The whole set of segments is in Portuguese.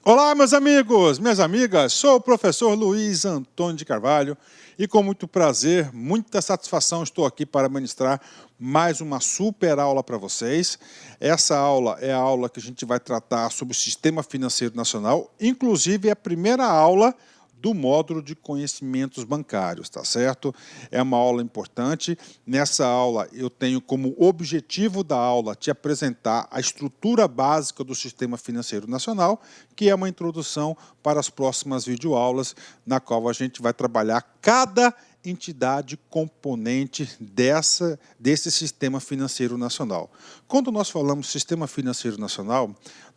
Olá, meus amigos, minhas amigas, sou o professor Luiz Antônio de Carvalho e com muito prazer, muita satisfação estou aqui para ministrar mais uma super aula para vocês. Essa aula é a aula que a gente vai tratar sobre o Sistema Financeiro Nacional, inclusive é a primeira aula do módulo de conhecimentos bancários, tá certo? É uma aula importante. Nessa aula eu tenho como objetivo da aula te apresentar a estrutura básica do Sistema Financeiro Nacional, que é uma introdução para as próximas videoaulas, na qual a gente vai trabalhar cada entidade componente desse Sistema Financeiro Nacional. Quando nós falamos Sistema Financeiro Nacional,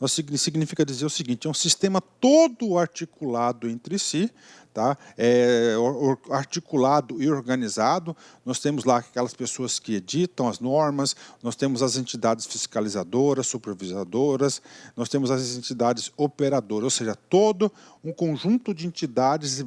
significa dizer o seguinte, é um sistema todo articulado entre si, tá? Articulado e organizado. Nós temos lá aquelas pessoas que editam as normas, nós temos as entidades fiscalizadoras, supervisadoras, nós temos as entidades operadoras, ou seja, todo um conjunto de entidades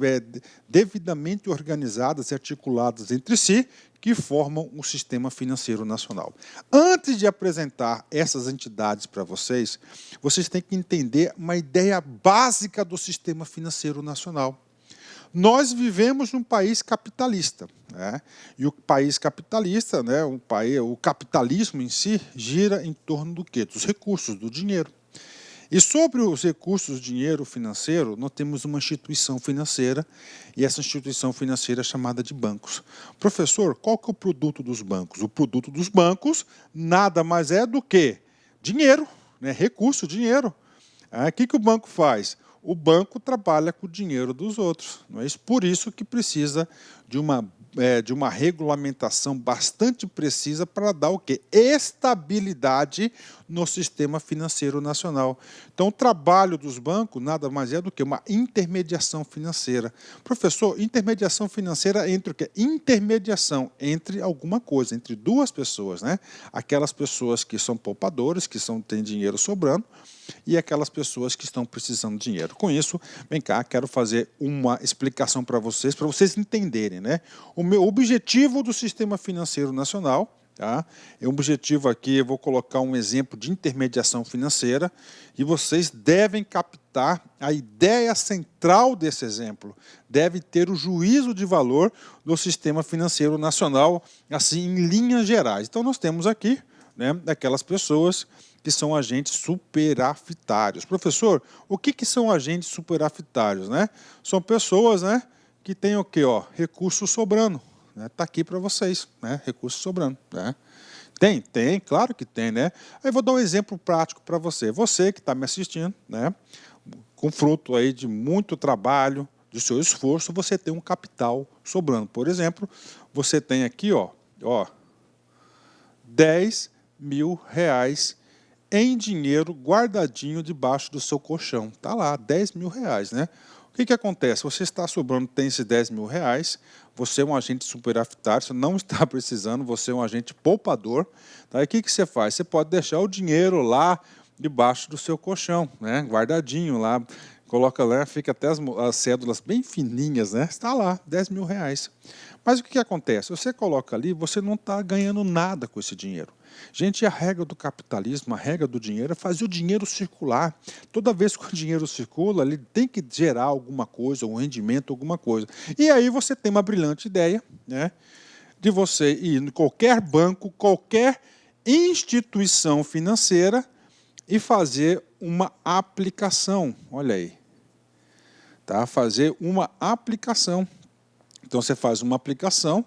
devidamente organizadas e articuladas entre si, que formam o Sistema Financeiro Nacional. Antes de apresentar essas entidades para vocês, vocês têm que entender uma ideia básica do Sistema Financeiro Nacional. Nós vivemos num país capitalista, né? E o país capitalista, né, o capitalismo em si, gira em torno do quê? Dos recursos, do dinheiro. E sobre os recursos, dinheiro financeiro, nós temos uma instituição financeira, e essa instituição financeira é chamada de bancos. Professor, qual que é o produto dos bancos? O produto dos bancos nada mais é do que dinheiro, né? Recurso, dinheiro. O que o banco faz? O banco trabalha com o dinheiro dos outros. Não é isso? Por isso que precisa de uma regulamentação bastante precisa para dar o quê? Estabilidade no sistema financeiro nacional. Então, o trabalho dos bancos nada mais é do que uma intermediação financeira. Professor, intermediação financeira entre o quê? Intermediação entre alguma coisa, entre duas pessoas, né? Aquelas pessoas que são poupadores, que têm dinheiro sobrando, e aquelas pessoas que estão precisando de dinheiro. Com isso, vem cá, quero fazer uma explicação para vocês entenderem, né? O meu objetivo do Sistema Financeiro Nacional, tá? É um objetivo aqui, eu vou colocar um exemplo de intermediação financeira, e vocês devem captar a ideia central desse exemplo, deve ter o juízo de valor do Sistema Financeiro Nacional, assim, em linhas gerais. Então, nós temos aqui, né, aquelas pessoas que são agentes superafitários. Professor, o que são agentes superafitários, né? São pessoas, né, que têm o quê? Recursos sobrando. Está aqui para vocês, né? Recursos sobrando. Né? Tem, claro que tem, né? Aí vou dar um exemplo prático para você. Você que está me assistindo, né, com fruto aí de muito trabalho, do seu esforço, você tem um capital sobrando. Por exemplo, você tem aqui, ó, R$10.000 em dinheiro guardadinho debaixo do seu colchão. Está lá, R$10.000, né? O que acontece? Você está sobrando, tem esses R$10.000, você é um agente superafitário, você não está precisando, você é um agente poupador. Tá? E o que você faz? Você pode deixar o dinheiro lá debaixo do seu colchão, né? Guardadinho lá, coloca lá, fica até as cédulas bem fininhas, né? Está lá, R$10.000. Mas o que acontece? Você coloca ali, você não está ganhando nada com esse dinheiro. Gente, a regra do capitalismo, a regra do dinheiro é fazer o dinheiro circular. Toda vez que o dinheiro circula, ele tem que gerar alguma coisa, um rendimento, alguma coisa. E aí você tem uma brilhante ideia, né, de você ir em qualquer banco, qualquer instituição financeira e fazer uma aplicação. Olha aí. Tá? Fazer uma aplicação. Então, você faz uma aplicação,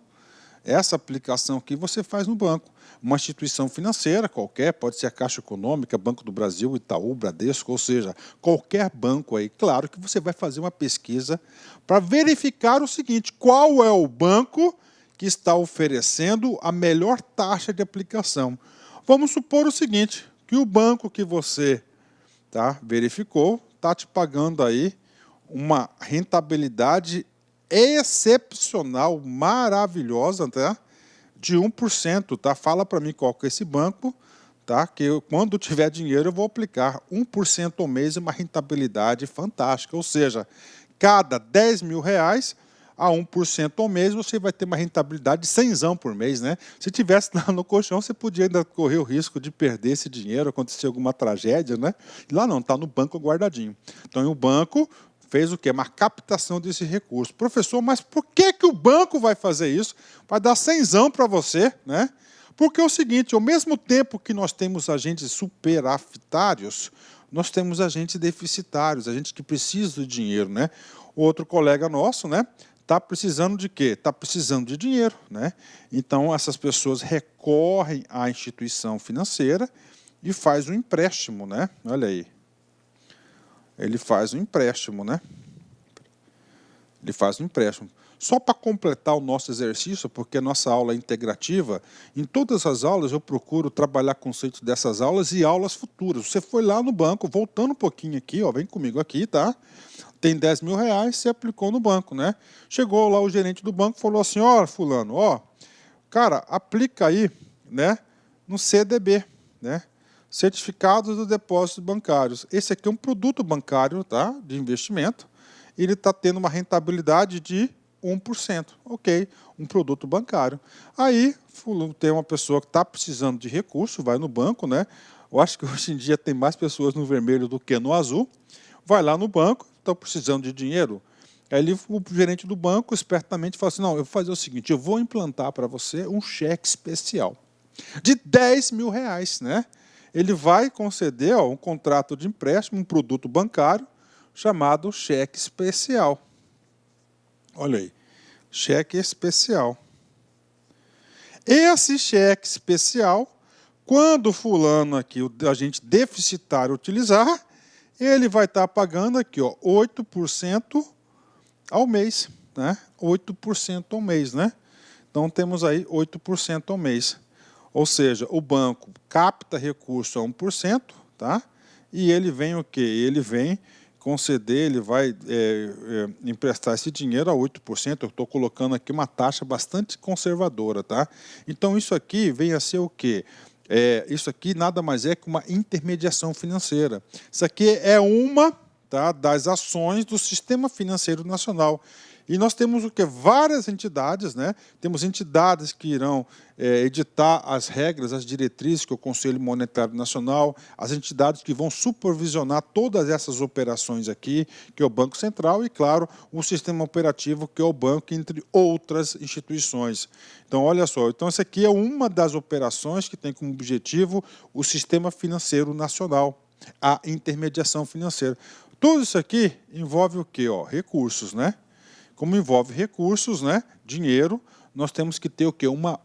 essa aplicação aqui você faz no banco. Uma instituição financeira qualquer, pode ser a Caixa Econômica, Banco do Brasil, Itaú, Bradesco, ou seja, qualquer banco aí. Claro que você vai fazer uma pesquisa para verificar o seguinte, qual é o banco que está oferecendo a melhor taxa de aplicação. Vamos supor o seguinte, que o banco que você verificou está te pagando aí uma rentabilidade excepcional, maravilhosa, tá? De 1%, tá? Fala para mim qual que é esse banco, tá? Que quando tiver dinheiro eu vou aplicar 1% ao mês e uma rentabilidade fantástica, ou seja, cada R$10.000 a 1% ao mês, você vai ter uma rentabilidade de 100 por mês, né? Se tivesse lá no colchão, você podia ainda correr o risco de perder esse dinheiro, acontecer alguma tragédia, né? E lá não, está no banco guardadinho. Então, o banco fez o quê? Uma captação desse recurso. Professor, mas por que o banco vai fazer isso? Vai dar 100 para você, né? Porque é o seguinte, ao mesmo tempo que nós temos agentes superavitários, nós temos agentes deficitários, agentes que precisam de dinheiro, né? O outro colega nosso, né, está precisando de quê? Está precisando de dinheiro, né? Então, essas pessoas recorrem à instituição financeira e faz um empréstimo, né? Olha aí. Ele faz um empréstimo, né? Ele faz um empréstimo. Só para completar o nosso exercício, porque a nossa aula é integrativa, em todas as aulas eu procuro trabalhar conceitos dessas aulas e aulas futuras. Você foi lá no banco, voltando um pouquinho aqui, ó, vem comigo aqui, tá? Tem 10 mil reais, você aplicou no banco, né? Chegou lá o gerente do banco e falou assim, ó, fulano, ó, cara, aplica aí, né, no CDB, né? Certificados de Depósitos Bancários. Esse aqui é um produto bancário, tá, de investimento. Ele está tendo uma rentabilidade de 1%. Ok, um produto bancário. Aí tem uma pessoa que está precisando de recurso, vai no banco, né? Eu acho que hoje em dia tem mais pessoas no vermelho do que no azul. Vai lá no banco, estão precisando de dinheiro. Aí o gerente do banco espertamente fala assim, não, eu vou fazer o seguinte, eu vou implantar para você um cheque especial de 10 mil reais, né? Ele vai conceder, ó, um contrato de empréstimo, um produto bancário, chamado cheque especial. Olha aí, cheque especial. Esse cheque especial, quando o fulano aqui, o agente deficitário utilizar, ele vai estar pagando aqui, ó, 8% ao mês, né? 8% ao mês, né? Então temos aí 8% ao mês. Ou seja, o banco capta recurso a 1%, tá? E ele vem o quê? Ele vem conceder, ele vai emprestar esse dinheiro a 8%. Eu estou colocando aqui uma taxa bastante conservadora, tá? Então, isso aqui vem a ser o quê? Isso aqui nada mais é que uma intermediação financeira. Isso aqui é uma, tá, das ações do Sistema Financeiro Nacional. E nós temos o que? Várias entidades, né? Temos entidades que irão editar as regras, as diretrizes, que é o Conselho Monetário Nacional, as entidades que vão supervisionar todas essas operações aqui, que é o Banco Central, e, claro, o sistema operativo, que é o banco, entre outras instituições. Então, olha só, então essa aqui é uma das operações que tem como objetivo o Sistema Financeiro Nacional, a intermediação financeira. Tudo isso aqui envolve o quê? Ó, recursos, né? Como envolve recursos, né, dinheiro, nós temos que ter o quê? Uma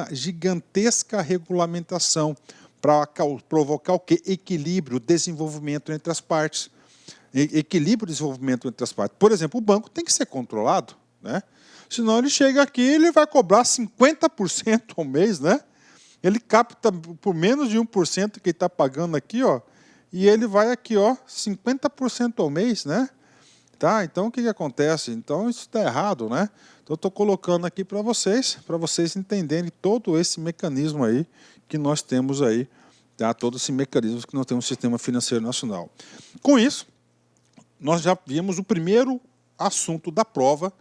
gigantesca regulamentação para provocar o quê? Equilíbrio, desenvolvimento entre as partes. Equilíbrio e desenvolvimento entre as partes. Por exemplo, o banco tem que ser controlado, né? Senão ele chega aqui e ele vai cobrar 50% ao mês, né? Ele capta por menos de 1% que ele está pagando aqui, ó, e ele vai aqui, ó, 50% ao mês, né? Tá? Então, o que acontece? Então, isso está errado, né? Então, eu estou colocando aqui para vocês entenderem todo esse mecanismo aí que nós temos aí, tá? Todo esse mecanismo que nós temos no Sistema Financeiro Nacional. Com isso, nós já vimos o primeiro assunto da prova,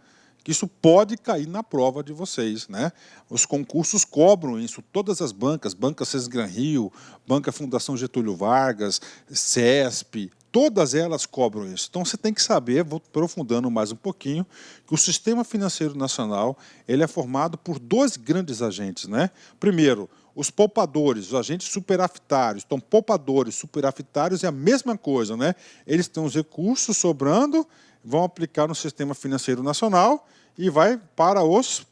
que isso pode cair na prova de vocês, né? Os concursos cobram isso, todas as bancas, Banca Sesgran Rio, Banca Fundação Getúlio Vargas, CESP, todas elas cobram isso. Então, você tem que saber, vou aprofundando mais um pouquinho, que o Sistema Financeiro Nacional ele é formado por dois grandes agentes, né? Primeiro, os poupadores, os agentes superavitários. Então, poupadores, superavitários é a mesma coisa, né? Eles têm os recursos sobrando, vão aplicar no Sistema Financeiro Nacional e vai para os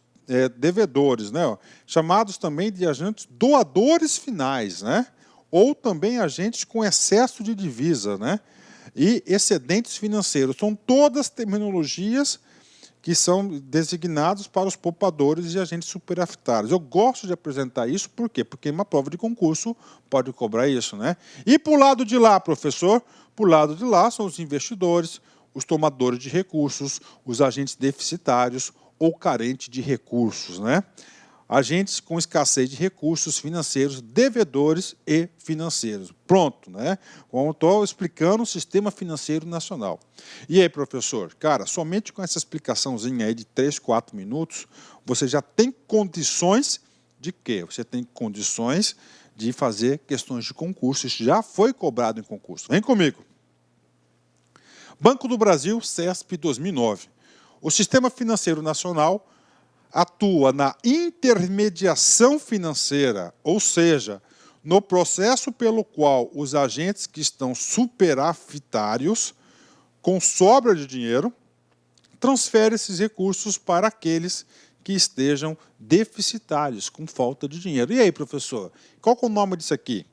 devedores, né? Chamados também de agentes doadores finais, né? Ou também agentes com excesso de divisa, né? E excedentes financeiros. São todas terminologias que são designados para os poupadores e agentes superavitários. Eu gosto de apresentar isso, por quê? Porque uma prova de concurso pode cobrar isso, né? E para o lado de lá, professor, para o lado de lá são os investidores, os tomadores de recursos, os agentes deficitários ou carentes de recursos, né? agentes com escassez de recursos financeiros, devedores e financeiros. Pronto, né? Como estou explicando o sistema financeiro nacional. E aí, professor? Cara, somente com essa explicaçãozinha aí de 3, 4 minutos, você já tem condições de quê? Você tem condições de fazer questões de concurso. Isso já foi cobrado em concurso. Vem comigo. Banco do Brasil, CESP 2009. O Sistema Financeiro Nacional atua na intermediação financeira, ou seja, no processo pelo qual os agentes que estão superavitários, com sobra de dinheiro, transferem esses recursos para aqueles que estejam deficitários, com falta de dinheiro. E aí, professor, qual que é o nome disso aqui?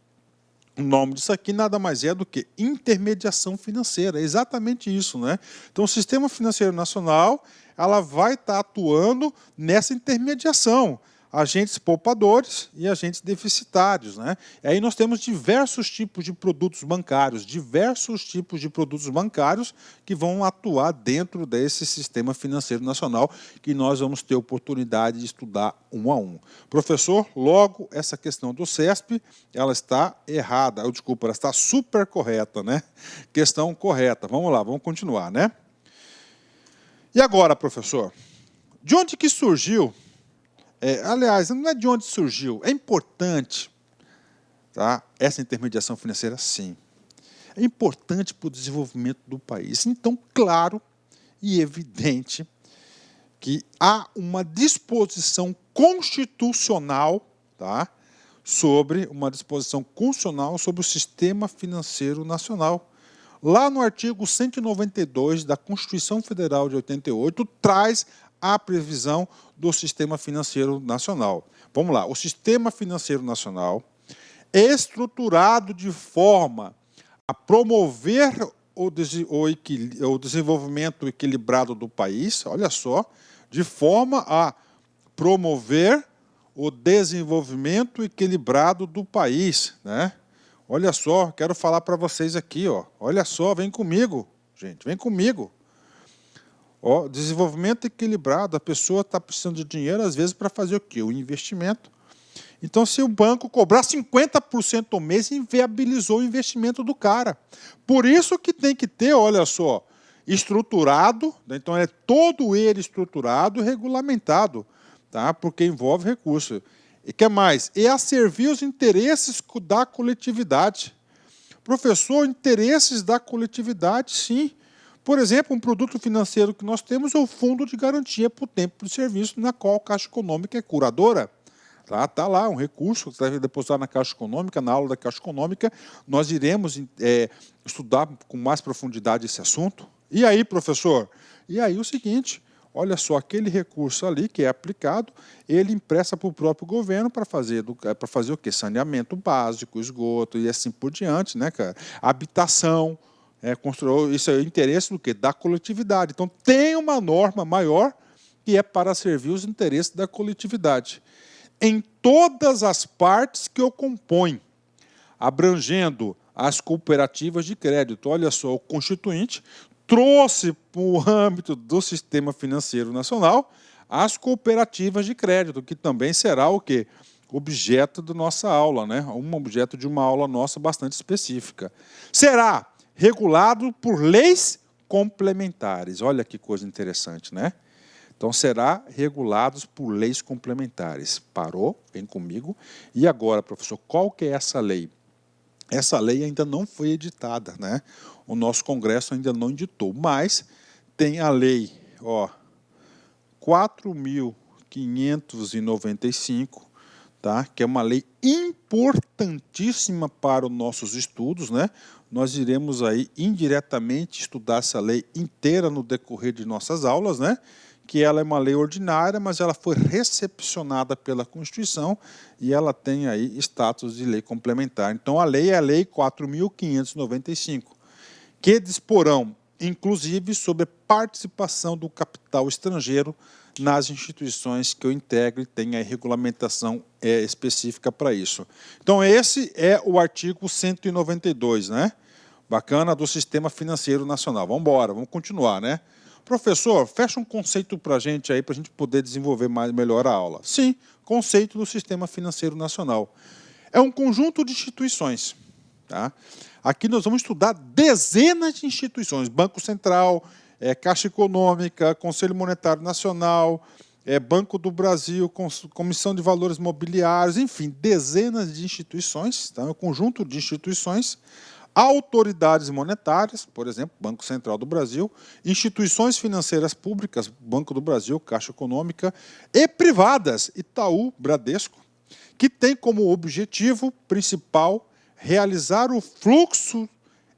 O nome disso aqui nada mais é do que intermediação financeira, é exatamente isso, né? Então, o Sistema Financeiro Nacional, ela vai estar atuando nessa intermediação, agentes poupadores e agentes deficitários, né? E aí nós temos diversos tipos de produtos bancários, que vão atuar dentro desse Sistema Financeiro Nacional, que nós vamos ter oportunidade de estudar um a um. Professor, logo, essa questão do CESP, ela está errada, ela está super correta, né? Questão correta. Vamos lá, vamos continuar, né? E agora, professor, de onde que surgiu? Aliás, não é de onde surgiu, é importante, tá? Essa intermediação financeira, sim. É importante para o desenvolvimento do país. Então, claro e evidente que há uma disposição constitucional, tá? Sobre o Sistema Financeiro Nacional. Lá no artigo 192 da Constituição Federal de 88, traz a previsão do Sistema Financeiro Nacional. Vamos lá, o Sistema Financeiro Nacional é estruturado de forma a promover o desenvolvimento equilibrado do país, olha só, de forma a promover o desenvolvimento equilibrado do país, né? Olha só, quero falar para vocês aqui, ó. Olha só, vem comigo, gente, vem comigo. Ó, desenvolvimento equilibrado, a pessoa está precisando de dinheiro, às vezes, para fazer o quê? O investimento. Então, se o banco cobrar 50% ao mês, inviabilizou o investimento do cara. Por isso que tem que ter, olha só, estruturado, então é todo ele estruturado e regulamentado, tá? Porque envolve recurso. E que mais? E a servir os interesses da coletividade. Professor, interesses da coletividade, sim. Por exemplo, um produto financeiro que nós temos é o Fundo de Garantia por Tempo de Serviço, na qual a Caixa Econômica é curadora. Tá lá, um recurso que deve depositar na Caixa Econômica, na aula da Caixa Econômica. Nós iremos estudar com mais profundidade esse assunto. E aí, professor? E aí o seguinte, olha só, aquele recurso ali que é aplicado, ele empresta para o próprio governo para fazer o quê? Saneamento básico, esgoto e assim por diante, né, cara? Habitação, isso é o interesse do quê? Da coletividade. Então, tem uma norma maior que é para servir os interesses da coletividade. Em todas as partes que o compõem, abrangendo as cooperativas de crédito. Olha só, o Constituinte trouxe para o âmbito do Sistema Financeiro Nacional as cooperativas de crédito, que também será o quê? Objeto da nossa aula, né? Objeto de uma aula nossa bastante específica. Será regulado por leis complementares. Olha que coisa interessante, né? Então, será regulados por leis complementares. Parou? Vem comigo. E agora, professor, qual que é essa lei? Essa lei ainda não foi editada, né? O nosso Congresso ainda não editou, mas tem a lei 4.595, tá? Que é uma lei importantíssima para os nossos estudos, né? Nós iremos aí indiretamente estudar essa lei inteira no decorrer de nossas aulas, né? Que ela é uma lei ordinária, mas ela foi recepcionada pela Constituição e ela tem aí status de lei complementar. Então, a lei é a Lei 4.595, que disporão, inclusive, sobre a participação do capital estrangeiro nas instituições que eu integro e tem a regulamentação específica para isso. Então, esse é o artigo 192, né? Bacana, do Sistema Financeiro Nacional. Vamos embora, vamos continuar, né? Professor, fecha um conceito para a gente aí, para a gente poder desenvolver melhor a aula. Sim, conceito do Sistema Financeiro Nacional. É um conjunto de instituições. Tá? Aqui nós vamos estudar dezenas de instituições. Banco Central, Caixa Econômica, Conselho Monetário Nacional, Banco do Brasil, Comissão de Valores Mobiliários, enfim, dezenas de instituições, tá? Um conjunto de instituições, autoridades monetárias, por exemplo, Banco Central do Brasil, instituições financeiras públicas, Banco do Brasil, Caixa Econômica, e privadas, Itaú, Bradesco, que tem como objetivo principal realizar o fluxo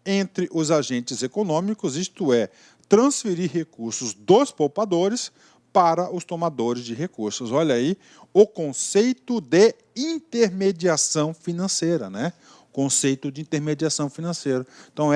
entre os agentes econômicos, isto é, transferir recursos dos poupadores para os tomadores de recursos. Olha aí o conceito de intermediação financeira, né? Conceito de intermediação financeira. Então,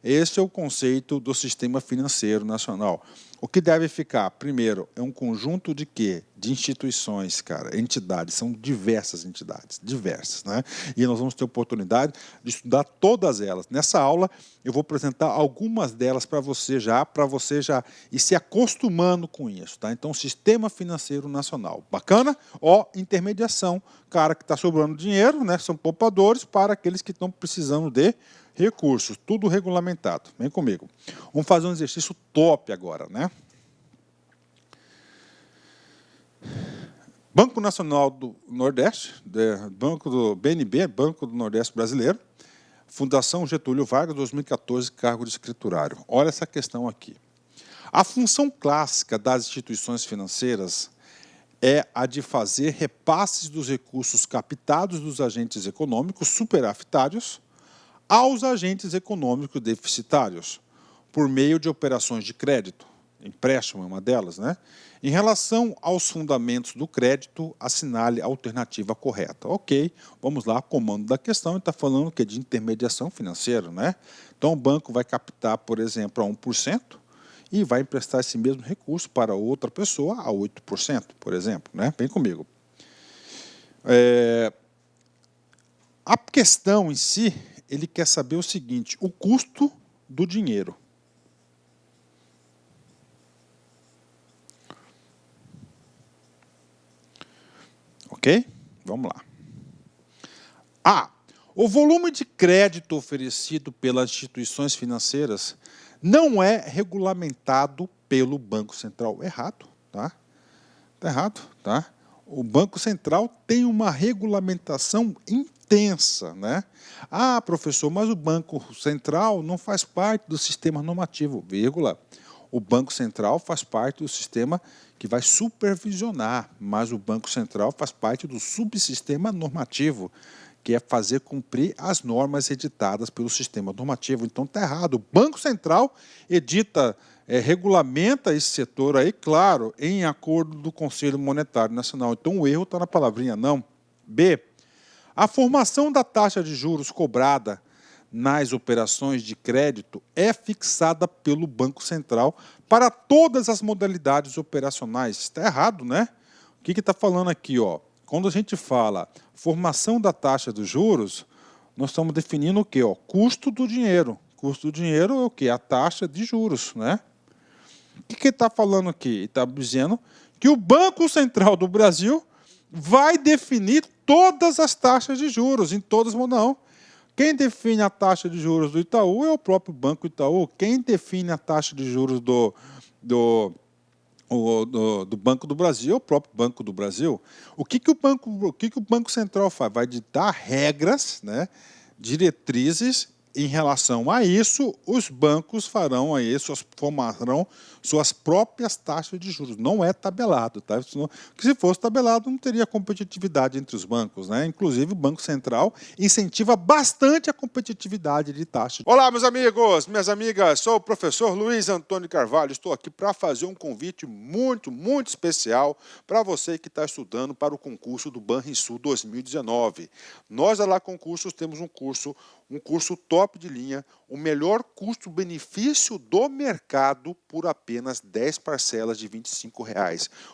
esse é o conceito do Sistema Financeiro Nacional. O que deve ficar? Primeiro, é um conjunto de quê? De instituições, cara, entidades, são diversas entidades, diversas, né? E nós vamos ter oportunidade de estudar todas elas. Nessa aula, eu vou apresentar algumas delas para você já ir se acostumando com isso, tá? Então, Sistema Financeiro Nacional. Bacana? Ó, intermediação, cara que está sobrando dinheiro, né? São poupadores para aqueles que estão precisando de recursos, tudo regulamentado. Vem comigo. Vamos fazer um exercício top agora, né? Banco Nacional do Nordeste, Banco do BNB, Banco do Nordeste Brasileiro, Fundação Getúlio Vargas, 2014, cargo de escriturário. Olha essa questão aqui. A função clássica das instituições financeiras é a de fazer repasses dos recursos captados dos agentes econômicos superafetários aos agentes econômicos deficitários, por meio de operações de crédito, empréstimo é uma delas, né? Em relação aos fundamentos do crédito, assinale a alternativa correta. Ok, vamos lá, comando da questão, está falando que é de intermediação financeira, né? Então o banco vai captar, por exemplo, a 1% e vai emprestar esse mesmo recurso para outra pessoa a 8%, por exemplo, né? Vem comigo. A questão em si, ele quer saber o seguinte, o custo do dinheiro. Ok? Vamos lá. A. O volume de crédito oferecido pelas instituições financeiras não é regulamentado pelo Banco Central. Errado, tá? Está errado, tá? O Banco Central tem uma regulamentação intensa, né? Ah, professor, mas o Banco Central não faz parte do sistema normativo, vírgula. O Banco Central faz parte do sistema que vai supervisionar, mas o Banco Central faz parte do subsistema normativo, que é fazer cumprir as normas editadas pelo sistema normativo. Então está errado. O Banco Central edita, regulamenta esse setor aí, claro, em acordo do Conselho Monetário Nacional. Então o erro está na palavrinha não. B. A formação da taxa de juros cobrada nas operações de crédito é fixada pelo Banco Central para todas as modalidades operacionais. Está errado, né? O que está falando aqui, ó? Quando a gente fala formação da taxa de juros, nós estamos definindo o quê? Ó, custo do dinheiro. Custo do dinheiro é o quê? A taxa de juros, né? O que está falando aqui? Está dizendo que o Banco Central do Brasil vai definir todas as taxas de juros, em todas as não. Quem define a taxa de juros do Itaú é o próprio Banco Itaú. Quem define a taxa de juros do Banco do Brasil é o próprio Banco do Brasil. O que o Banco Central faz? Vai ditar regras, né, diretrizes. Em relação a isso, os bancos farão aí, formarão suas próprias taxas de juros. Não é tabelado, tá? Porque se fosse tabelado, não teria competitividade entre os bancos, né? Inclusive, o Banco Central incentiva bastante a competitividade de taxas. Olá, meus amigos, minhas amigas, sou o professor Luiz Antônio Carvalho. Estou aqui para fazer um convite muito, muito especial para você que está estudando para o concurso do Banrisul 2019. Nós, da Lá Concursos, temos um curso top de linha, o melhor custo-benefício do mercado por apenas 10 parcelas de R$ 25.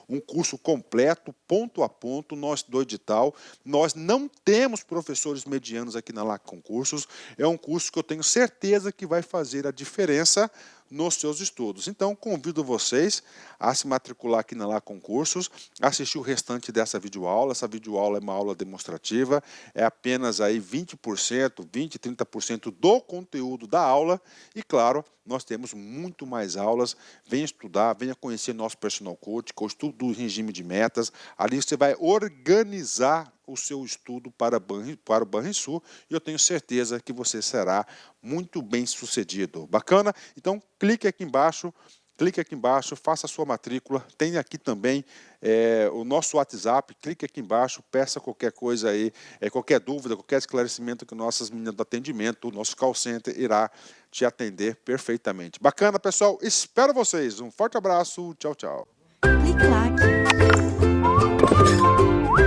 Um curso completo, ponto a ponto, nós do edital. Nós não temos professores medianos aqui na Lá Concursos. É um curso que eu tenho certeza que vai fazer a diferença nos seus estudos. Então, convido vocês a se matricular aqui na Lá Concursos, assistir o restante dessa videoaula. Essa videoaula é uma aula demonstrativa, é apenas aí 20%, 20, 30% do conteúdo da aula e, claro, nós temos muito mais aulas. Venha estudar, venha conhecer nosso personal coach, que é o estudo do regime de metas. Ali você vai organizar o seu estudo para o Banrisul e eu tenho certeza que você será muito bem sucedido. Bacana? Então, clique aqui embaixo, faça a sua matrícula. Tem aqui também o nosso WhatsApp. Clique aqui embaixo, peça qualquer coisa aí, qualquer dúvida, qualquer esclarecimento que nossas meninas do atendimento, o nosso call center irá te atender perfeitamente. Bacana, pessoal? Espero vocês. Um forte abraço. Tchau, tchau. Clique lá.